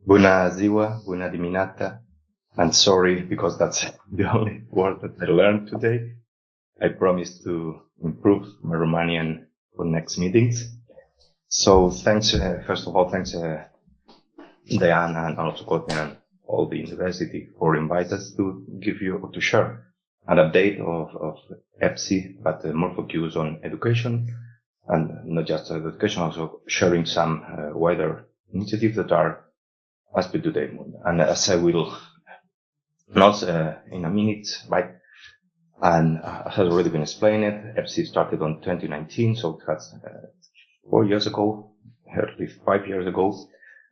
Bună ziua, bună dimineața. I'm sorry because that's the only word that I learned today. I promise to improve my Romanian for next meetings. So thanks, first of all, thanks Diana and also Courtney and all the university for inviting us to share an update of Ebsi, but more focus on education and not just education, also sharing some wider initiatives that are aspect today. And as I will not in a minute, right? And as has already been explained, Ebsi started on 2019, so it has 4 years ago, hardly 5 years ago.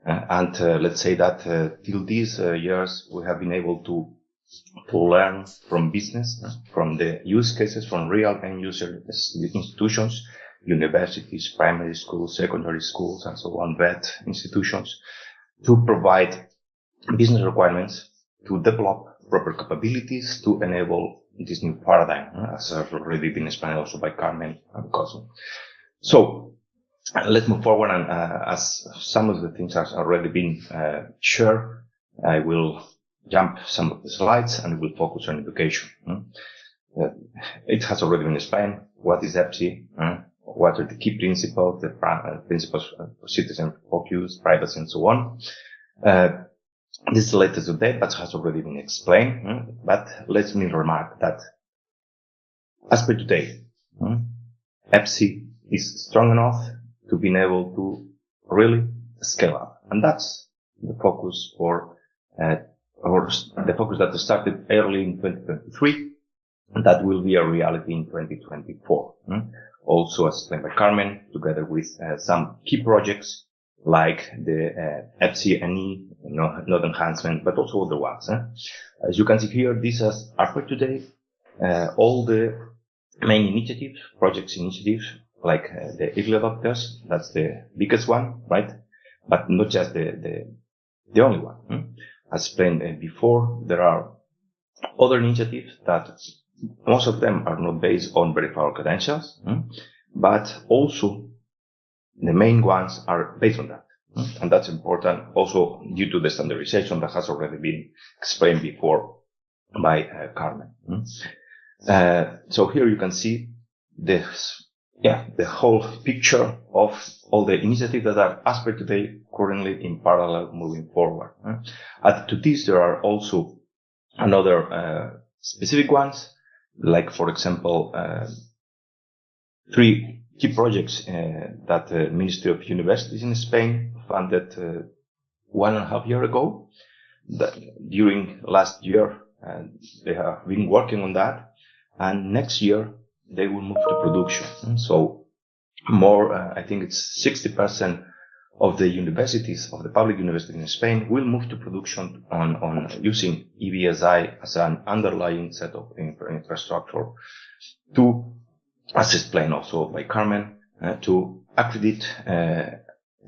And let's say that till these years, we have been able to learn from business, from the use cases, from real end user institutions, universities, primary schools, secondary schools, and so on, vet institutions, to provide business requirements to develop proper capabilities to enable this new paradigm, as has already been explained also by Carmen and Cosmo. So let's move forward, and as some of the things have already been shared, I will jump some of the slides and will focus on education. It has already been explained what is Ebsi, what are the key principles, the principles for citizen focus, privacy, and so on. This is the latest update, but has already been explained. But let me remark that as per today, Ebsi is strong enough to be able to really scale up. And that's the focus for, or the focus that started early in 2023, and that will be a reality in 2024. Also, as explained by Carmen, together with some key projects like the ENSI-NE, node enhancement, but also other ones. As you can see here, this is for today, all the main initiatives, projects initiatives, like the early adopters, that's the biggest one, right? But not just the only one. As explained before, there are other initiatives that most of them are not based on verifiable credentials, but also the main ones are based on that. And that's important also due to the standardization that has already been explained before by Carmen. So here you can see the whole picture of all the initiatives that are as per today currently in parallel moving forward. Added to this, there are also another specific ones, like for example, 3 key projects that the Ministry of Universities in Spain funded 1.5 years ago. That during last year, they have been working on that, and next year they will move to production. So more, I think it's 60% of the universities, of the public universities in Spain, will move to production on using EBSI as an underlying set of infrastructure to, as explained also by Carmen, to accredit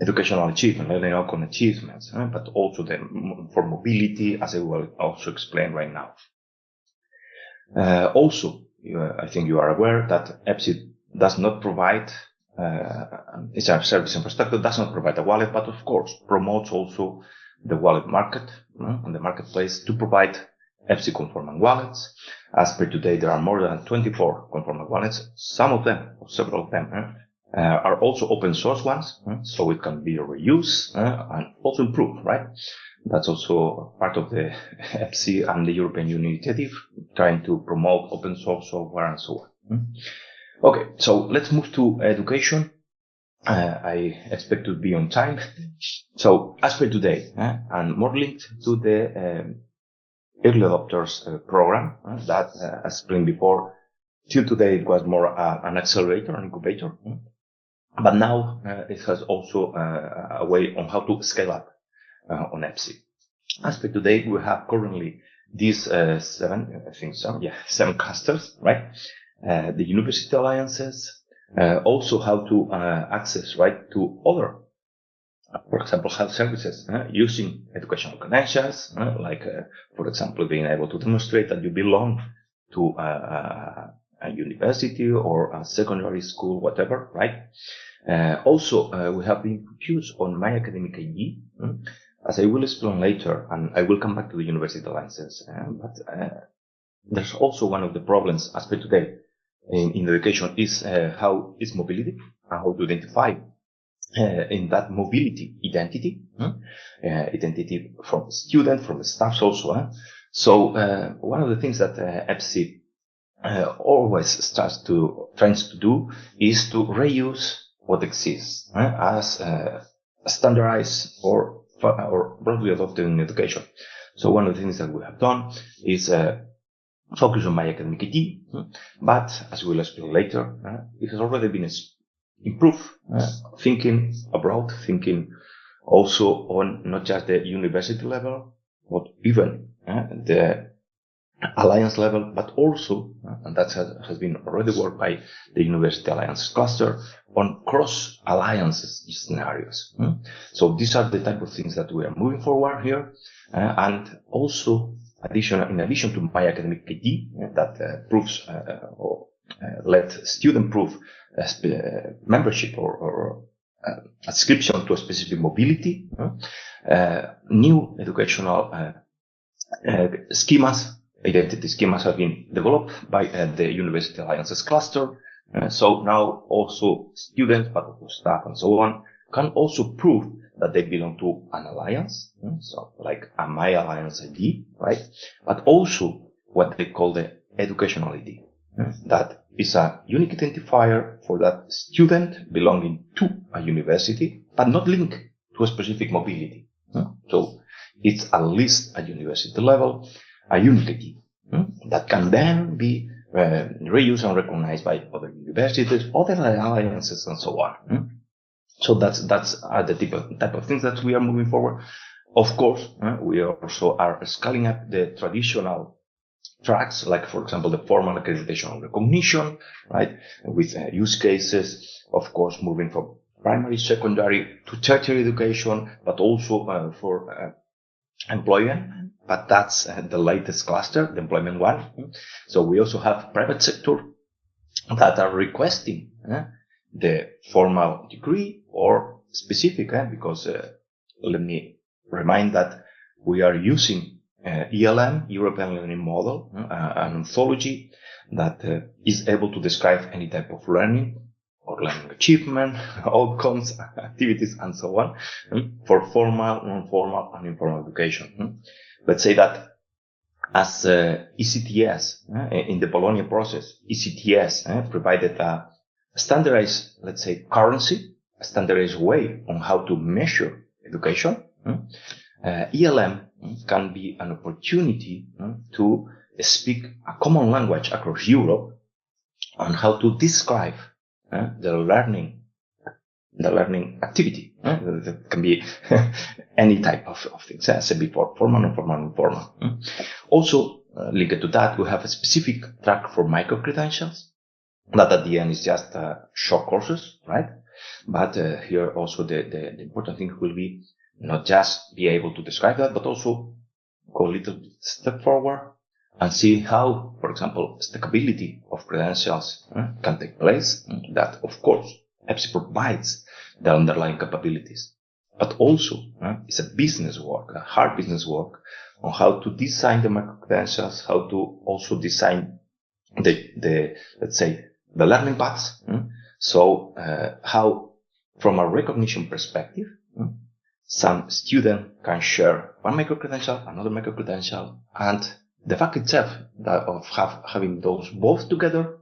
educational achievement, learning outcome achievements, but also for mobility, as I will also explain right now. Also, I think you are aware that Ebsi does not provide, it's a service infrastructure, does not provide a wallet, but of course promotes also the wallet market on the marketplace to provide Ebsi conforming wallets. As per today, there are more than 24 conforming wallets. Some of them, or several of them, are also open source ones, so it can be reused and also improved, right? That's also part of the Ebsi and the European Union initiative, trying to promote open source software and so on. Okay, so let's move to education. I expect to be on time. So as per today, and more linked to the early adopters program that, as explained before, till today it was more an accelerator, an incubator. But now it has also a way on how to scale up on Ebsi. As per today, we have currently these 7 clusters, right? The university alliances, also how to access, right, to other, for example, health services, using educational credentials, like, for example, being able to demonstrate that you belong to a university or a secondary school, whatever, right? Also, we have been focused on My Academic ID, as I will explain later, and I will come back to the university alliances, there's also one of the problems as per today in education is how is mobility, how to identify in that mobility identity, identity from student, from the staffs also. So one of the things that Ebsi always tries to do is to reuse what exists as standardized or broadly adopted in education. So one of the things that we have done is focus on my academic ID, but as we'll explain later, it has already been improved, thinking abroad, thinking also on not just the university level, but even the alliance level, but also, and that has been already worked by the University Alliance Cluster, on cross-alliances scenarios. So these are the type of things that we are moving forward here, and also in addition to my academic ID that proves or let student prove membership or adscription to a specific mobility, new educational schemas, identity schemas have been developed by the University Alliances Cluster. So now also students, but also staff and so on, can also prove that they belong to an alliance. So like a My Alliance ID, right? But also what they call the educational ID. That is a unique identifier for that student belonging to a university, but not linked to a specific mobility. So it's at least at university level, a unique ID that can then be reused and recognized by other universities, other alliances, and so on. So that's the type of things that we are moving forward. Of course, we also are scaling up the traditional tracks, like for example the formal accreditation and recognition, right, with use cases, of course, moving from primary, secondary to tertiary education, but also for employment. But that's the latest cluster, the employment one. So we also have private sector that are requesting the formal degree or specific, because let me remind that we are using ELM, European Learning Model, an anthology that is able to describe any type of learning or learning achievement, outcomes, activities, and so on, for formal, non-formal, and informal education. Let's say that as ECTS, in the Bologna process, ECTS provided a standardized, let's say, currency, a standardized way on how to measure education. ELM can be an opportunity to speak a common language across Europe on how to describe the learning activity. That can be any type of things. As I said before, formal, non-formal, informal. Also, linked to that, we have a specific track for micro-credentials. That at the end is just short courses, right? But here also the important thing will be not just be able to describe that, but also go a little step forward and see how, for example, stackability of credentials can take place. That, of course, Ebsi provides the underlying capabilities, but also it's a business work, a hard business work on how to design the micro-credentials, how to also design the let's say, the learning paths. So how, from a recognition perspective, some student can share one micro-credential, another micro-credential, and the fact itself that of having those both together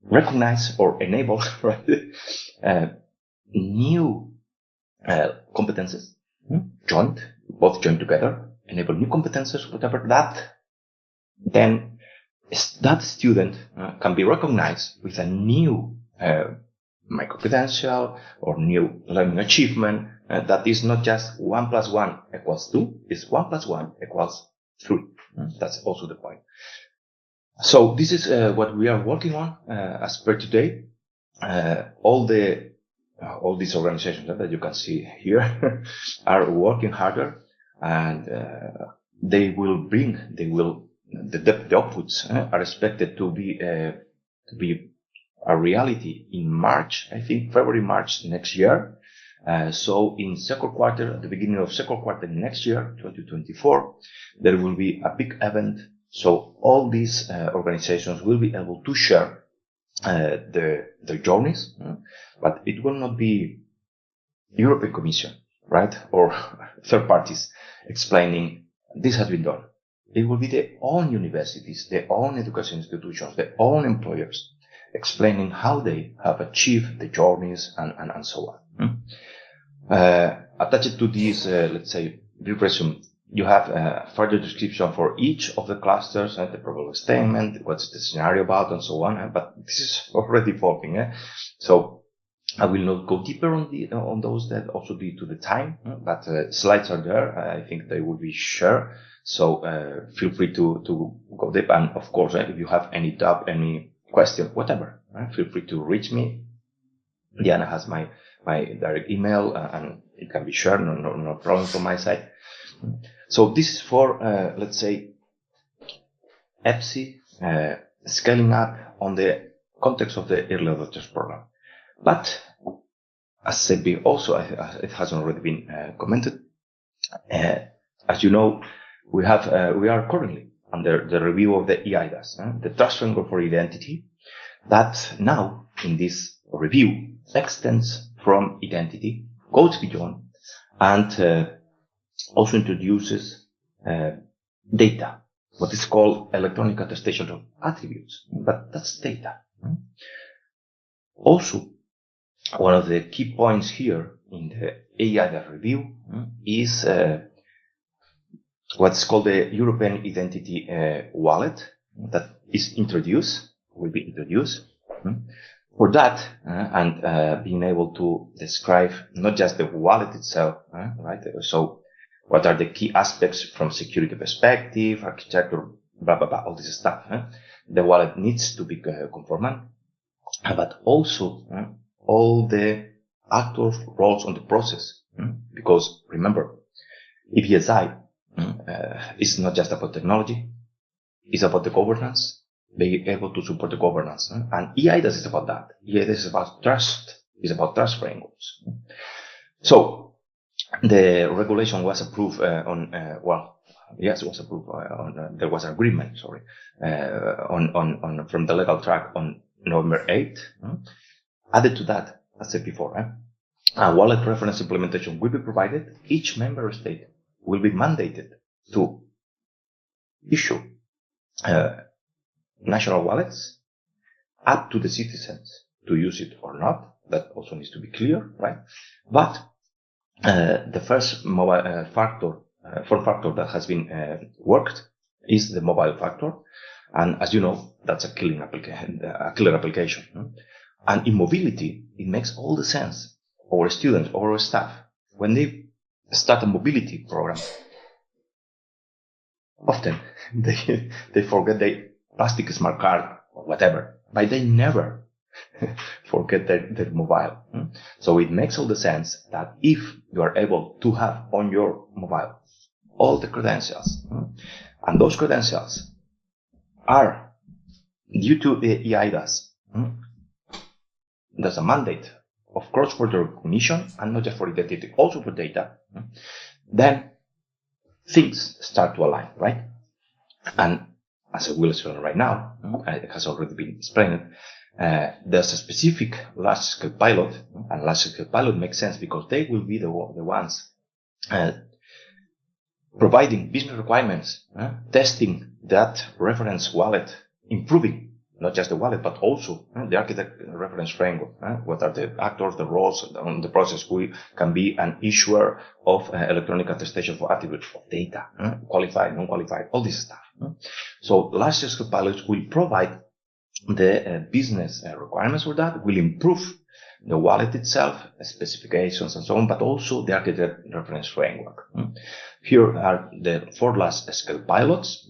recognize or enable new competences, both joined together, enable new competences, whatever that, then that student can be recognized with a new micro-credential or new learning achievement that is not just 1 + 1 = 2, it's 1 + 1 = 3. That's also the point. So this is what we are working on as per today. All these organizations that you can see here are working harder, and the outputs are expected to be a reality in March, I think February, March next year. So in second quarter, at the beginning of second quarter next year, 2024, there will be a big event. So all these organizations will be able to share their journeys, but it will not be European Commission, right? Or third parties explaining this has been done. It will be their own universities, their own education institutions, their own employers explaining how they have achieved the journeys and so on. Attached to this, let's say, resume, you have a further description for each of the clusters and the probable statement, what's the scenario about, and so on. But this is already evolving. So I will not go deeper on those that also due to the time, but slides are there. I think they will be shared. So feel free to go deep. And of course, if you have any doubt, any question, whatever, feel free to reach me. Diana has my direct email, and it can be shared. No problem from my side. So this is for, let's say, Ebsi scaling up on the context of the early adopters program. But as said also, it has already been commented. As you know, we are currently under the review of the EIDAS, the Trust Framework for Identity, that now in this review extends from identity, goes beyond, and also introduces data, what is called electronic attestation of attributes, but that's data. Also, one of the key points here in the EIDAS review is what's called the European Identity Wallet that will be introduced. For that, and being able to describe not just the wallet itself, right? So what are the key aspects from security perspective, architecture, blah, blah, blah, all this stuff. The wallet needs to be conformant, but also all the actors' roles on the process. Because remember, EBSI is not just about technology, it's about the governance, being able to support the governance. And EIDAS is about that. EIDAS is about trust, it's about trust frameworks. So the regulation was approved there was an agreement, from the legal track on November 8th. Added to that, as I said before, a wallet reference implementation will be provided. Each member state will be mandated to issue national wallets up to the citizens to use it or not. That also needs to be clear, right? But the first mobile form factor that has been worked is the mobile factor, and as you know, that's a killer application. And in mobility, it makes all the sense. Our students, our staff, when they start a mobility program, often they forget their plastic smart card or whatever, but they never forget their mobile. So it makes all the sense that if you are able to have on your mobile all the credentials, and those credentials are due to the EIDAS, there's a mandate of cross-border recognition, and not just for identity, also for data, then things start to align, right? And as I will explain right now, it has already been explained, there's a specific large-scale pilot, and large-scale pilot makes sense because they will be the ones providing business requirements, testing that reference wallet, improving not just the wallet, but also the architect reference framework. What are the actors, the roles on the process? Who can be an issuer of electronic attestation for attributes of data, qualified, non-qualified, all this stuff. So large-scale pilots will provide the business requirements for that, will improve the wallet itself, specifications and so on, but also the architect reference framework. Here are the 4 large-scale pilots.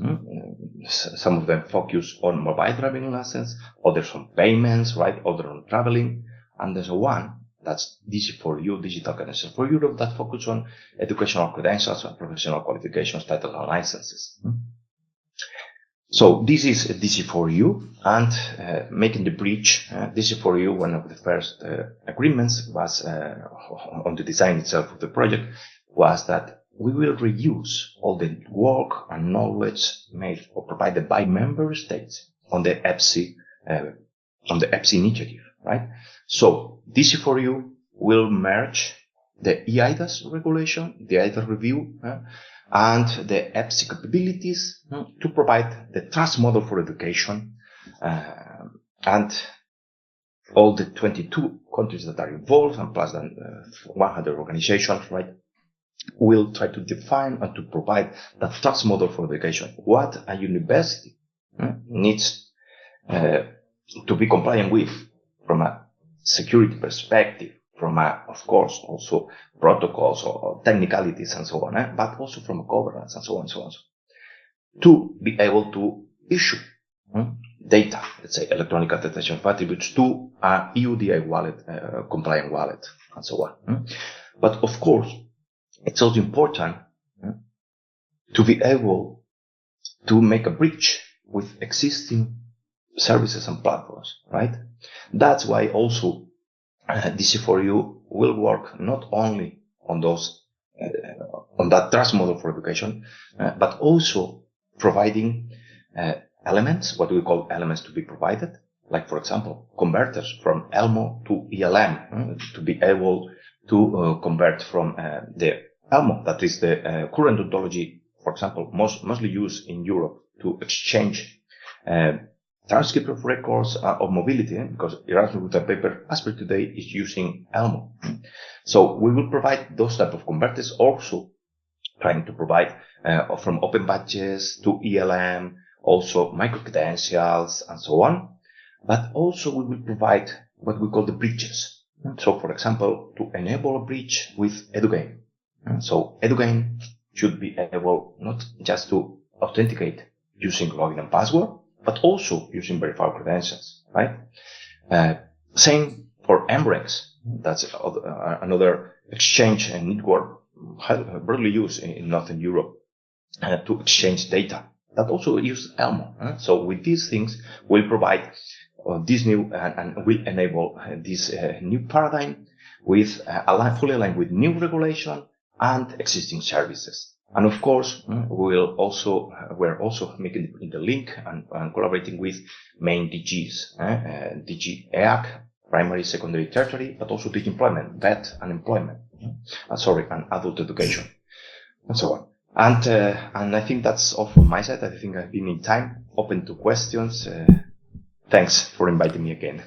Some of them focus on mobile driving license, others on payments, right? Others on traveling. And there's one that's Digi4U, Digital Credentials for Europe, that focus on educational credentials and professional qualifications, titles and licenses. So this is DC4U, and making the bridge, DC4U, one of the first agreements was on the design itself of the project, was that we will reuse all the work and knowledge made or provided by member states on the Ebsi initiative, right? So DC4U will merge the EIDAS regulation, the EIDAS review, and the Ebsi capabilities to provide the trust model for education, and all the 22 countries that are involved, and plus 100 organizations, right, will try to define and to provide that trust model for education. What a university needs to be compliant with from a security perspective, from a, of course, also protocols or technicalities and so on, but also from a governance and so on and so on. To be able to issue data, let's say electronic attestation of attributes, to a EUDI wallet, compliant wallet, and so on. But of course, it's also important to be able to make a bridge with existing services and platforms, right? That's why also DC4U will work not only on those, on that trust model for education, but also providing elements, what we call elements to be provided, like, for example, converters from ELMO to ELM, to be able to convert from the ELMO, that is the current ontology, for example, mostly used in Europe to exchange transcript of records of mobility, because Erasmus with a paper as per today is using ELMO. So we will provide those type of converters, also trying to provide from open badges to ELM, also micro-credentials and so on. But also we will provide what we call the bridges. So, for example, to enable a bridge with EduGain. So EduGain should be able not just to authenticate using login and password, but also using verified credentials, right? Same for MREX. That's another exchange and network broadly used in Northern Europe to exchange data. That also use ELMO. So with these things, we'll provide this new and will enable this new paradigm with fully aligned with new regulation and existing services. And of course, we're also making the link and collaborating with main DGs, DG EAC, primary, secondary, tertiary, but also DG employment, VET and employment, and adult education, and so on. And I think that's all from my side. I think I've been in time, open to questions. Thanks for inviting me again.